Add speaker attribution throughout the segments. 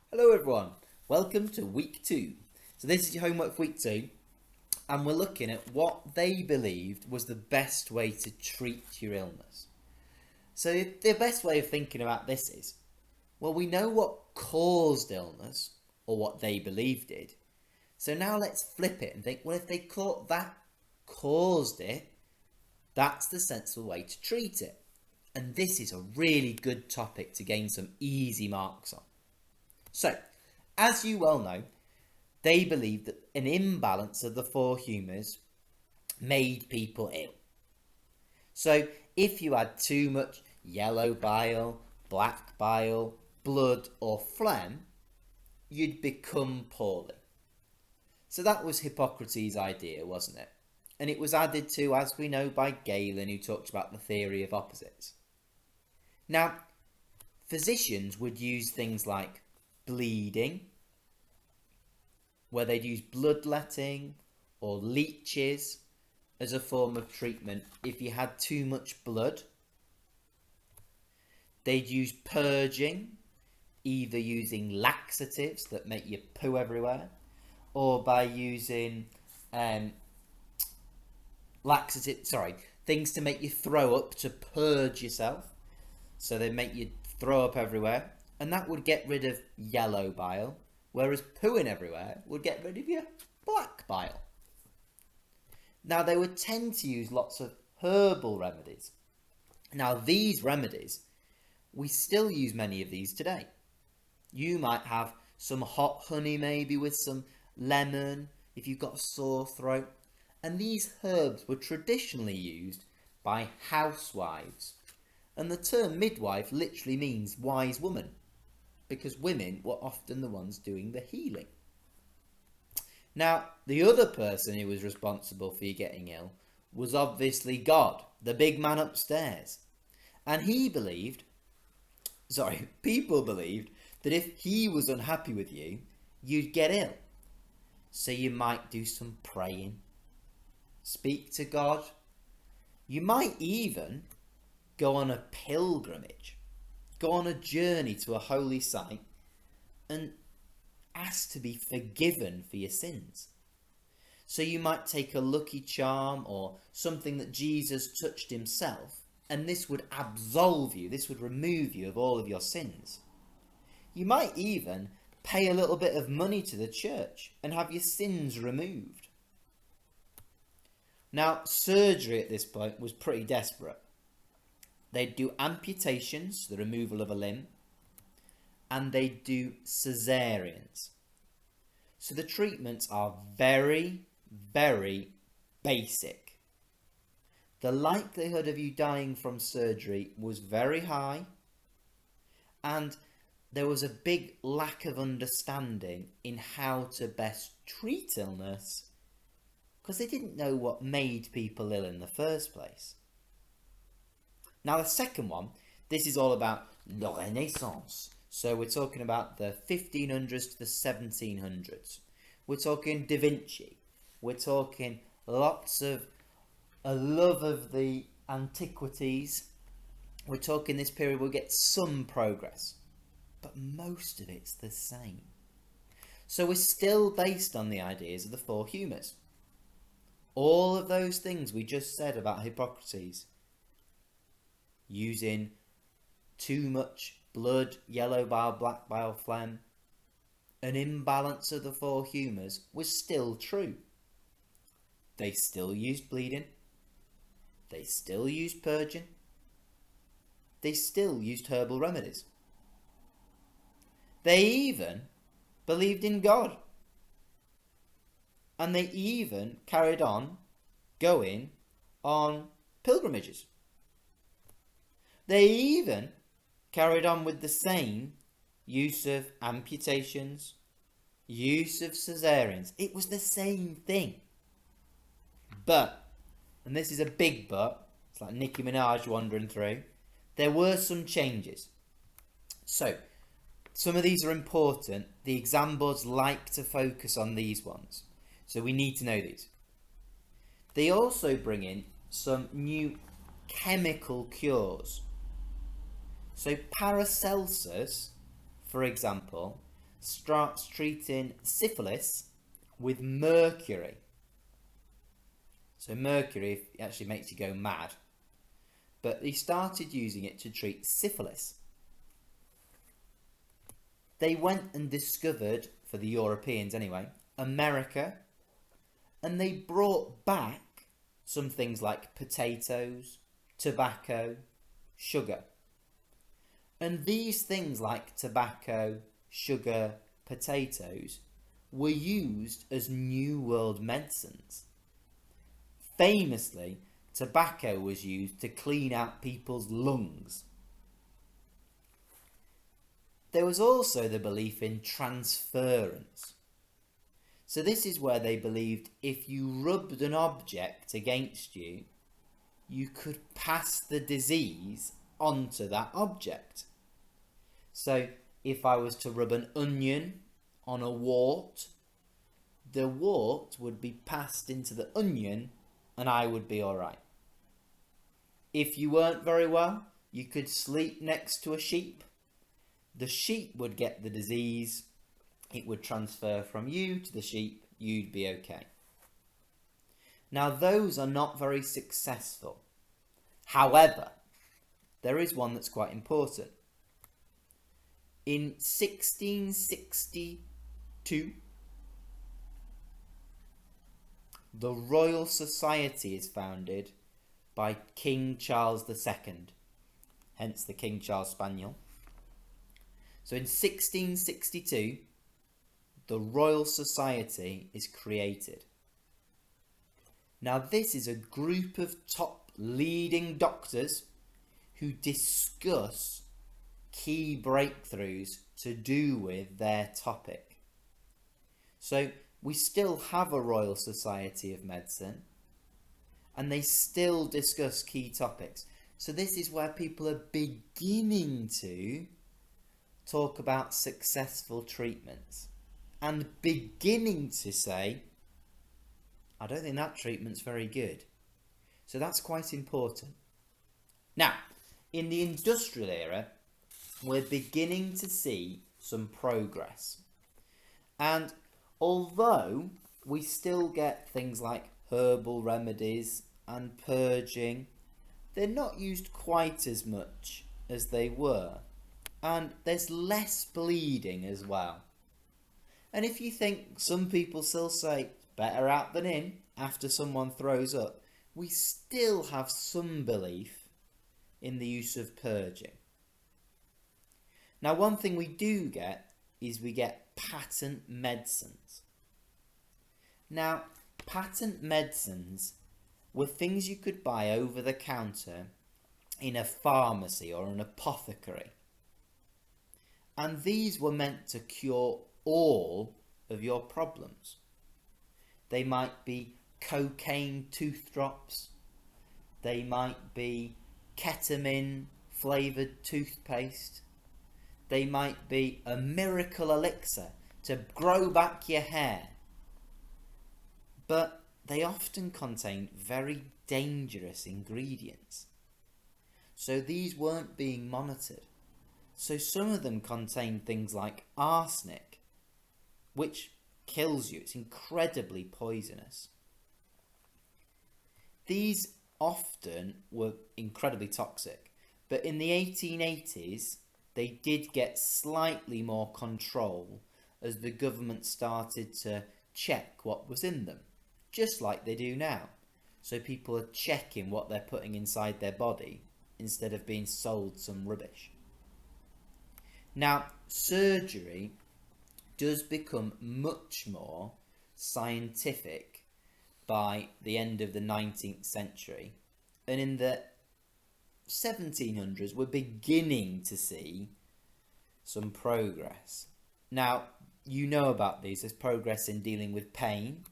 Speaker 1: Hello everyone, welcome to week 2. So this is your homework for week 2 and we're looking at what they believed was the best way to treat your illness. So the best way of thinking about this is, well, we know what caused illness or what they believed did. So now let's flip it and think, well, if they thought that caused it, that's the sensible way to treat it. And this is a really good topic to gain some easy marks on. So, as you well know, they believed that an imbalance of the 4 humours made people ill. So, if you had too much yellow bile, black bile, blood or phlegm, you'd become poorly. So that was Hippocrates' idea, wasn't it? And it was added to, as we know, by Galen, who talks about the theory of opposites. Now, physicians would use things like bleeding, where they'd use bloodletting or leeches as a form of treatment if you had too much blood. They'd use purging, either using laxatives that make you poo everywhere, or by using things to make you throw up, to purge yourself. So they make you throw up everywhere, and that would get rid of yellow bile, whereas pooing everywhere would get rid of your black bile. Now, they would tend to use lots of herbal remedies. Now, these remedies, we still use many of these today. You might have some hot honey, maybe with some lemon, if you've got a sore throat. And these herbs were traditionally used by housewives. And the term midwife literally means wise woman, because women were often the ones doing the healing. Now, the other person who was responsible for you getting ill was obviously God, the big man upstairs. And people believed that if he was unhappy with you, you'd get ill. So you might do some praying, speak to God. You might even go on a pilgrimage, go on a journey to a holy site and ask to be forgiven for your sins. So you might take a lucky charm or something that Jesus touched himself, and this would absolve you, this would remove you of all of your sins. You might even pay a little bit of money to the church and have your sins removed. Now, surgery at this point was pretty desperate. They'd do amputations, the removal of a limb, and they'd do caesareans. So the treatments are very, very basic. The likelihood of you dying from surgery was very high, and there was a big lack of understanding in how to best treat illness, because they didn't know what made people ill in the first place. Now, the second one, this is all about la Renaissance. So we're talking about the 1500s to the 1700s. We're talking Da Vinci. We're talking lots of a love of the antiquities. We're talking this period we'll get some progress, but most of it's the same. So we're still based on the ideas of the 4 humours. All of those things we just said about Hippocrates, using too much blood, yellow bile, black bile, phlegm, an imbalance of the 4 humours was still true. They still used bleeding, they still used purging, they still used herbal remedies. They even believed in God, and they even carried on going on pilgrimages. They even carried on with the same use of amputations, use of caesareans. It was the same thing. But, and this is a big but, it's like Nicki Minaj wandering through, there were some changes. So, some of these are important. The exam boards like to focus on these ones, so we need to know these. They also bring in some new chemical cures. So Paracelsus, for example, starts treating syphilis with mercury. So mercury actually makes you go mad. But he started using it to treat syphilis. They went and discovered, for the Europeans anyway, America, and they brought back some things like potatoes, tobacco, sugar. And these things like tobacco, sugar, potatoes were used as New World medicines. Famously, tobacco was used to clean out people's lungs. There was also the belief in transference. So this is where they believed if you rubbed an object against you, you could pass the disease onto that object. So if I was to rub an onion on a wart, the wart would be passed into the onion and I would be alright. If you weren't very well, you could sleep next to a sheep. The sheep would get the disease, it would transfer from you to the sheep, you'd be okay. Now those are not very successful. However, there is one that's quite important. In 1662, the Royal Society is founded by King Charles II, hence the King Charles Spaniel. So in 1662, the Royal Society is created. Now this is a group of top leading doctors who discuss key breakthroughs to do with their topic. So we still have a Royal Society of Medicine and they still discuss key topics. So this is where people are beginning to talk about successful treatments and beginning to say, I don't think that treatment's very good. So that's quite important. Now, in the industrial era, we're beginning to see some progress. And although we still get things like herbal remedies and purging, they're not used quite as much as they were. And there's less bleeding as well. And if you think some people still say better out than in after someone throws up, we still have some belief in the use of purging. Now one thing we do get is we get patent medicines. Now patent medicines were things you could buy over the counter in a pharmacy or an apothecary. And these were meant to cure all of your problems. They might be cocaine tooth drops. They might be ketamine flavoured toothpaste. They might be a miracle elixir to grow back your hair. But they often contain very dangerous ingredients. So these weren't being monitored. So some of them contain things like arsenic, which kills you. It's incredibly poisonous. These often were incredibly toxic, but in the 1880s they did get slightly more control as the government started to check what was in them, just like they do now. So people are checking what they're putting inside their body instead of being sold some rubbish. Now, surgery does become much more scientific by the end of the 19th century, and in the 1700s we're beginning to see some progress. Now, you know about these. There's progress in dealing with pain,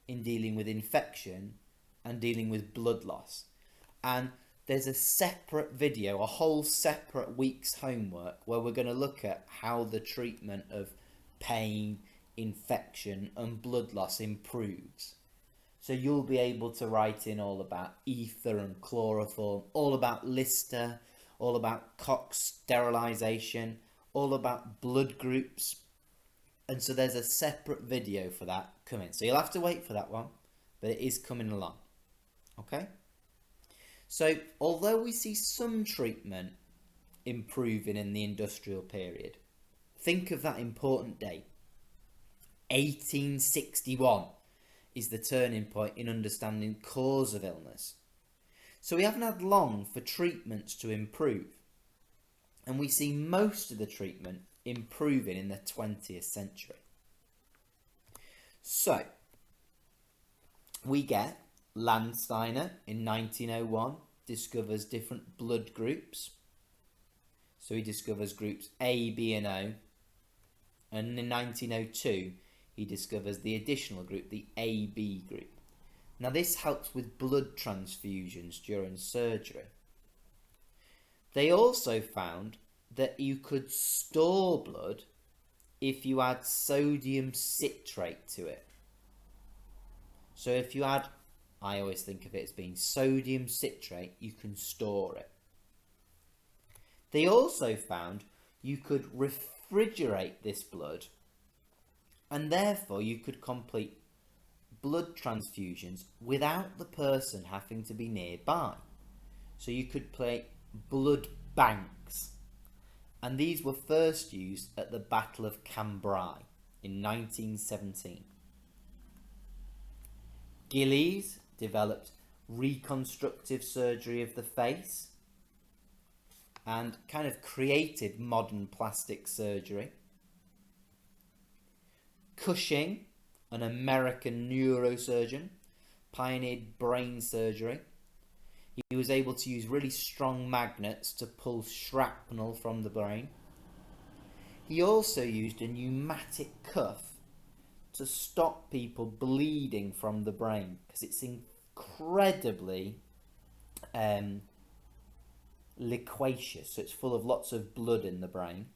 Speaker 1: in dealing with infection, and dealing with blood loss. And there's a separate video, a whole separate week's homework, where we're going to look at how the treatment of pain, infection and blood loss improves. So you'll be able to write in all about ether and chloroform, all about Lister, all about Cox sterilisation, all about blood groups, And so there's a separate video for that coming. So you'll have to wait for that one, but it is coming along. Okay? So although we see some treatment improving in the industrial period, think of that important date. 1861 is the turning point in understanding cause of illness. So we haven't had long for treatments to improve. And we see most of the treatment improving in the 20th century. So, we get Landsteiner in 1901 discovers different blood groups. So he discovers groups A, B and O. And in 1902 he discovers the additional group, the AB group. Now this helps with blood transfusions during surgery. They also found that you could store blood if you add sodium citrate to it. So if you add, I always think of it as being sodium citrate, you can store it. They also found you could refrigerate this blood, and therefore you could complete blood transfusions without the person having to be nearby. So you could play blood banks. And these were first used at the Battle of Cambrai in 1917. Gillies developed reconstructive surgery of the face and kind of created modern plastic surgery. Cushing, an American neurosurgeon, pioneered brain surgery. He was able to use really strong magnets to pull shrapnel from the brain. He also used a pneumatic cuff to stop people bleeding from the brain, because it's incredibly liquacious, so it's full of lots of blood in the brain.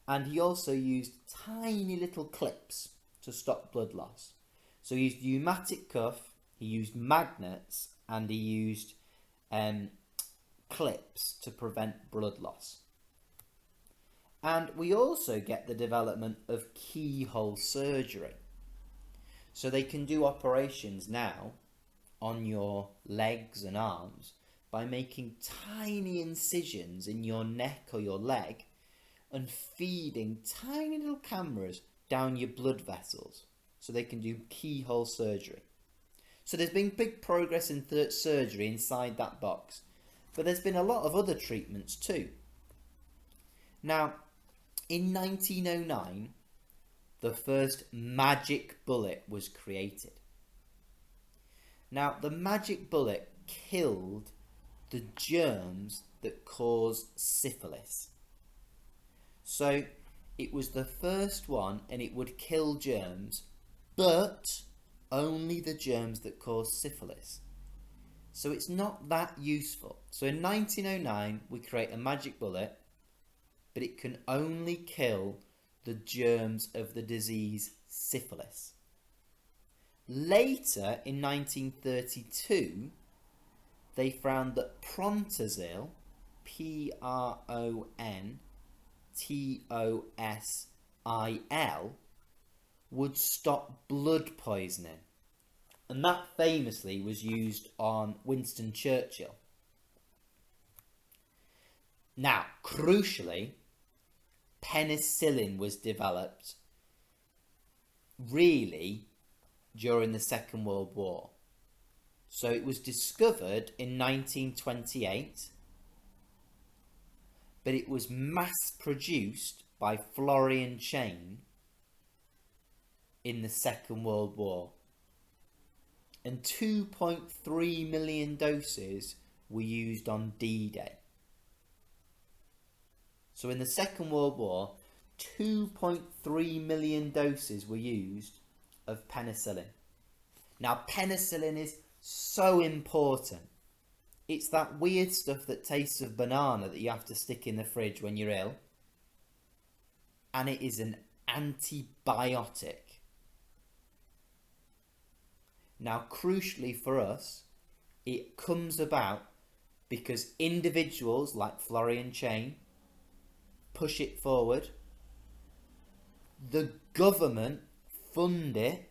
Speaker 1: And he also used tiny little clips to stop blood loss. So he used pneumatic cuff, he used magnets, and he used clips to prevent blood loss. And we also get the development of keyhole surgery. So they can do operations now on your legs and arms by making tiny incisions in your neck or your leg and feeding tiny little cameras down your blood vessels. So they can do keyhole surgery. So there's been big progress in surgery inside that box. But there's been a lot of other treatments too. Now, in 1909, the first magic bullet was created. Now, the magic bullet killed the germs that cause syphilis. So, it was the first one, and it would kill germs, but only the germs that cause syphilis. So it's not that useful. So in 1909, we create a magic bullet, but it can only kill the germs of the disease syphilis. Later, in 1932, they found that Prontozil, Prontossil, would stop blood poisoning. And that famously was used on Winston Churchill. Now, crucially, penicillin was developed really during the Second World War. So it was discovered in 1928, but it was mass produced by Florian Chain in the Second World War. And 2.3 million doses were used on D-Day. So in the Second World War, 2.3 million doses were used of penicillin. Now, penicillin is so important. It's that weird stuff that tastes of banana that you have to stick in the fridge when you're ill. And it is an antibiotic. Now, crucially for us, it comes about because individuals like Florian Chain push it forward. the government fund it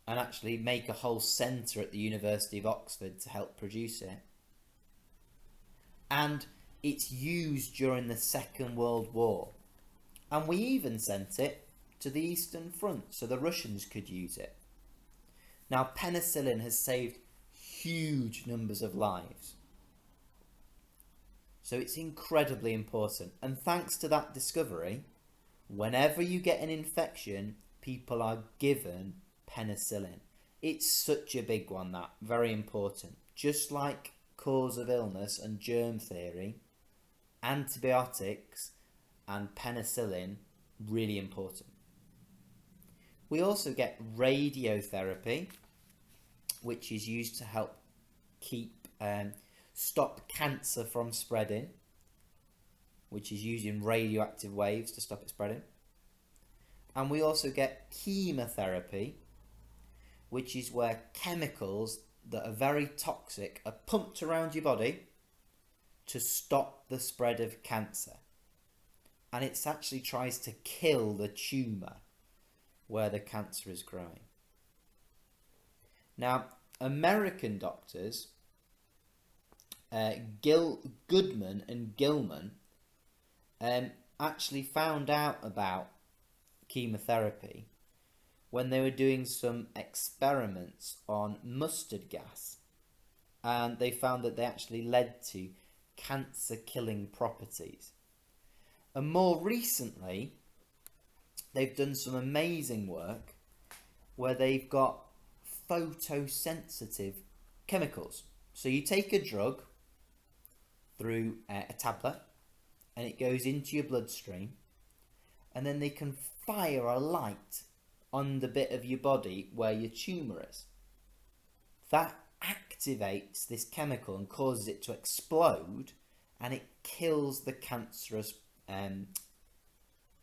Speaker 1: and actually make a whole centre at the University of Oxford to help produce it. And it's used during the Second World War. And we even sent it to the Eastern Front so the Russians could use it. Now, penicillin has saved huge numbers of lives. So it's incredibly important. And thanks to that discovery, whenever you get an infection, people are given penicillin. It's such a big one, that. Very important. Just like cause of illness and germ theory, antibiotics and penicillin, really important. We also get radiotherapy, which is used to help stop cancer from spreading, which is using radioactive waves to stop it spreading. And we also get chemotherapy, which is where chemicals that are very toxic are pumped around your body to stop the spread of cancer. And it actually tries to kill the tumour where the cancer is growing. Now, American doctors, Goodman and Gilman, actually found out about chemotherapy when they were doing some experiments on mustard gas, and they found that they actually led to cancer-killing properties. And more recently, they've done some amazing work where they've got photosensitive chemicals. So you take a drug through a tablet and it goes into your bloodstream, and then they can fire a light on the bit of your body where your tumour is. That activates this chemical and causes it to explode, and it kills the cancerous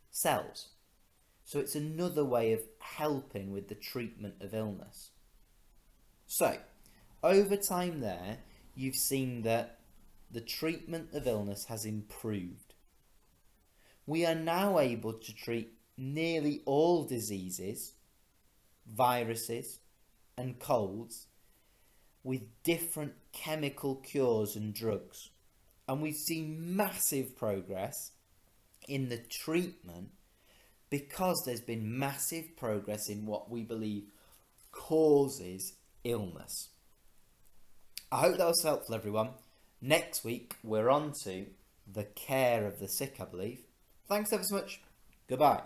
Speaker 1: cells. So it's another way of helping with the treatment of illness. So, over time there, you've seen that the treatment of illness has improved. We are now able to treat nearly all diseases, viruses and colds with different chemical cures and drugs. And we've seen massive progress in the treatment because there's been massive progress in what we believe causes illness. I hope that was helpful, everyone. Next week, we're on to the care of the sick, I believe. Thanks ever so much. Goodbye.